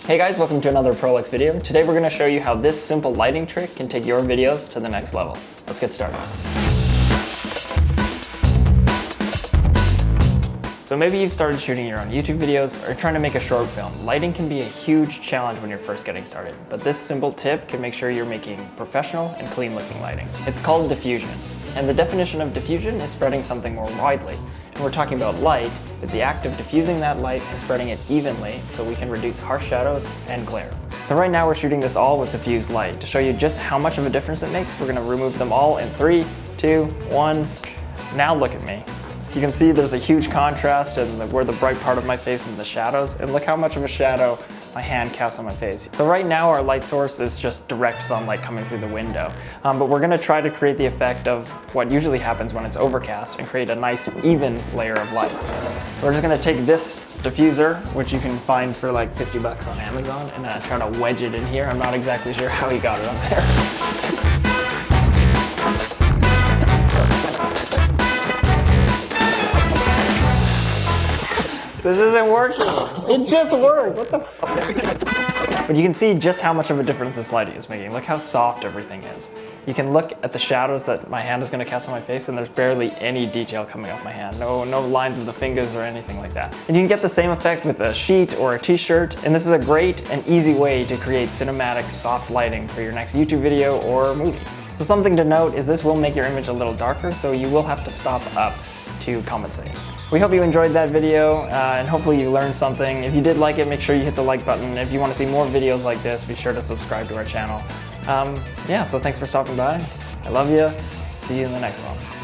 Hey guys, welcome to another ProLux video. Today we're going to show you how this simple lighting trick can take your videos to the next level. Let's get started. So maybe you've started shooting your own YouTube videos or trying to make a short film. Lighting can be a huge challenge when you're first getting started, but this simple tip can make sure you're making professional and clean looking lighting. It's called diffusion, and the definition of diffusion is spreading something more widely. And we're talking about light is the act of diffusing that light and spreading it evenly so we can reduce harsh shadows and glare. So right now we're shooting this all with diffused light. To show you just how much of a difference it makes, we're going to remove them all in 3, 2, 1. Now look at me. You can see there's a huge contrast in where the bright part of my face is in the shadows, and look how much of a shadow my hand casts on my face. So right now our light source is just direct sunlight coming through the window, but we're going to try to create the effect of what usually happens when it's overcast and create a nice even layer of light. We're just going to take this diffuser, which you can find for like 50 bucks on Amazon, and try to wedge it in here. I'm not exactly sure how he got it up there. This isn't working. It just worked. What the fuck? But you can see just how much of a difference this lighting is making. Look how soft everything is. You can look at the shadows that my hand is going to cast on my face, and there's barely any detail coming off my hand. No lines of the fingers or anything like that. And you can get the same effect with a sheet or a t-shirt. And this is a great and easy way to create cinematic soft lighting for your next YouTube video or movie. So something to note is this will make your image a little darker, so you will have to stop up to compensate. We hope you enjoyed that video and hopefully you learned something. If you did like it, make sure you hit the like button. If you want to see more videos like this, be sure to subscribe to our channel. Yeah, so thanks for stopping by. I love you. See you in the next one.